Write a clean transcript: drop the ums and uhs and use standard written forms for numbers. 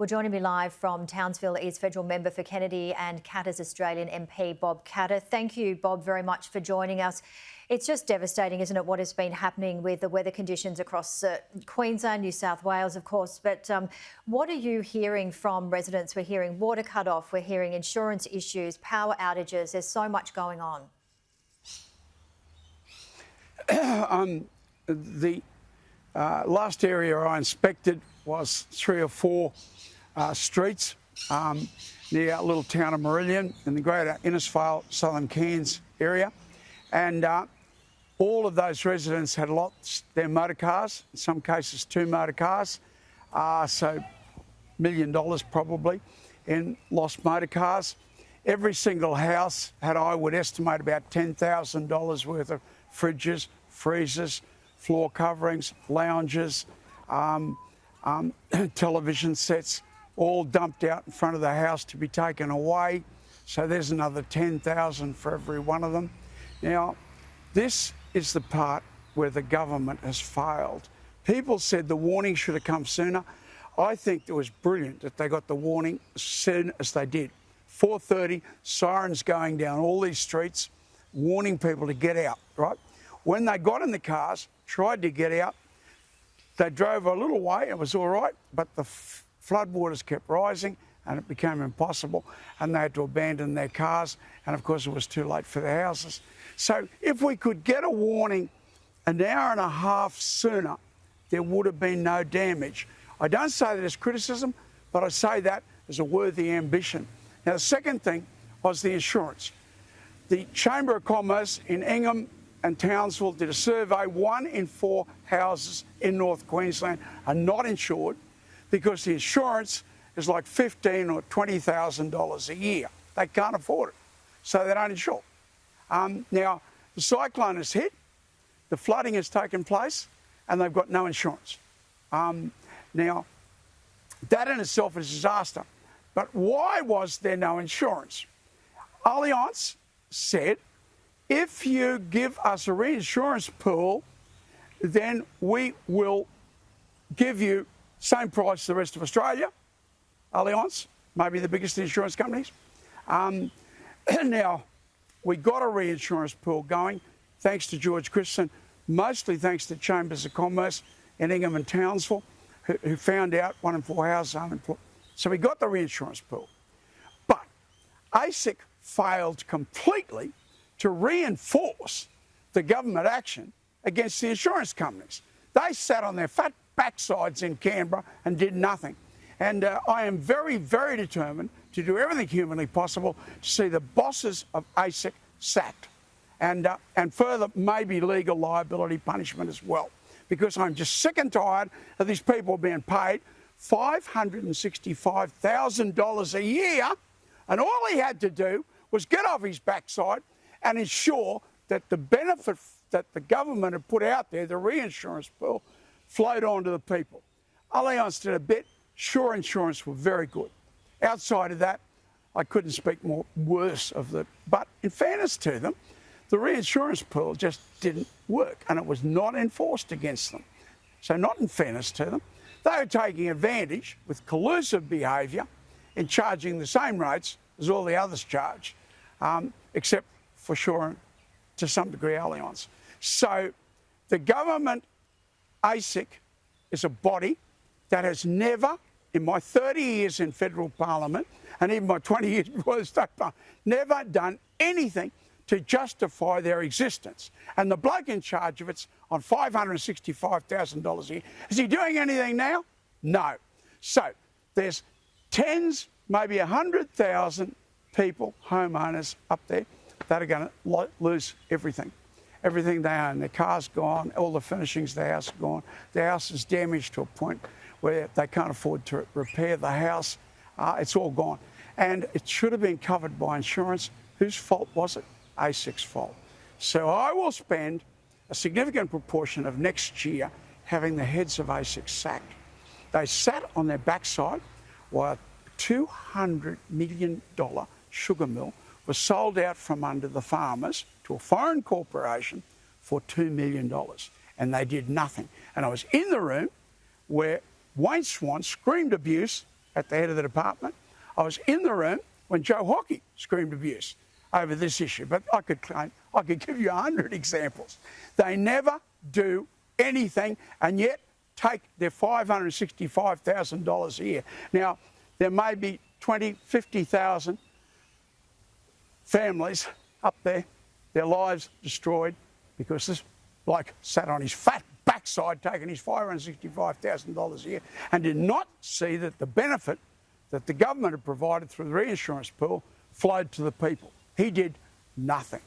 Well, joining me live from Townsville is Federal Member for Kennedy and Katter's Australian MP, Bob Katter. Thank you, Bob, very much for joining us. It's just devastating, isn't it, what has been happening with the weather conditions across Queensland, New South Wales, of course. But what are you hearing from residents? We're hearing water cut-off, we're hearing insurance issues, power outages. There's so much going on. The last area I inspected was 3 or 4 streets near a little town of Marillion in the greater Innisfail, Southern Cairns area. And all of those residents had lost their motor cars, in some cases 2 motor cars, so $1 million probably in lost motor cars. Every single house had, I would estimate, about $10,000 worth of fridges, freezers, floor coverings, lounges, television sets, all dumped out in front of the house to be taken away. So there's another $10,000 for every one of them. Now, this is the part where the government has failed. People said the warning should have come sooner. I think it was brilliant that they got the warning as soon as they did. 4:30, sirens going down all these streets, warning people to get out, right? When they got in the cars, tried to get out, they drove a little way, it was all right, but the floodwaters kept rising and it became impossible and they had to abandon their cars, and of course it was too late for the houses. So if we could get a warning an hour and a half sooner, there would have been no damage. I don't say that as criticism, but I say that as a worthy ambition. Now, the second thing was the insurance. The Chamber of Commerce in Ingham and Townsville did a survey. 1 in 4 houses in North Queensland are not insured because the insurance is like $15,000 or $20,000 a year. They can't afford it, so they don't insure. Now, the cyclone has hit, the flooding has taken place, and they've got no insurance. Now, that in itself is a disaster. But why was there no insurance? Allianz said, if you give us a reinsurance pool, then we will give you same price as the rest of Australia. Allianz, maybe the biggest insurance companies. Now, we got a reinsurance pool going, thanks to George Christensen, mostly thanks to Chambers of Commerce in Ingham and Townsville, who found out 1 in 4 houses are unemployed. So we got the reinsurance pool. But ASIC failed completely to reinforce the government action against the insurance companies. They sat on their fat backsides in Canberra and did nothing. And I am very, very determined to do everything humanly possible to see the bosses of ASIC sacked. And further, maybe legal liability punishment as well. Because I'm just sick and tired of these people being paid $565,000 a year, and all he had to do was get off his backside and ensure that the benefit that the government had put out there, the reinsurance pool, flowed on to the people. Allianz did a bit. Sure Insurance were very good. Outside of that, I couldn't speak more worse of the... But in fairness to them, the reinsurance pool just didn't work and it was not enforced against them. So not in fairness to them. They were taking advantage with collusive behaviour in charging the same rates as all the others charge, except for sure, to some degree, Allianz. So the government, ASIC, is a body that has never, in my 30 years in federal parliament, and even my 20 years before the state parliament, never done anything to justify their existence. And the bloke in charge of it's on $565,000 a year. Is he doing anything now? No. So there's tens, maybe 100,000 people, homeowners up there, that are going to lose everything. Everything they own. Their car's gone, all the furnishings of the house are gone. The house is damaged to a point where they can't afford to repair the house. It's all gone. And it should have been covered by insurance. Whose fault was it? ASIC's fault. So I will spend a significant proportion of next year having the heads of ASIC sacked. They sat on their backside while a $200 million sugar mill was sold out from under the farmers to a foreign corporation for $2 million. And they did nothing. And I was in the room where Wayne Swan screamed abuse at the head of the department. I was in the room when Joe Hockey screamed abuse over this issue, but I could give you 100 examples. They never do anything, and yet take their $565,000 a year. Now, there may be 20, 50,000 families up there, their lives destroyed because this bloke sat on his fat backside taking his $565,000 a year and did not see that the benefit that the government had provided through the reinsurance pool flowed to the people. He did nothing.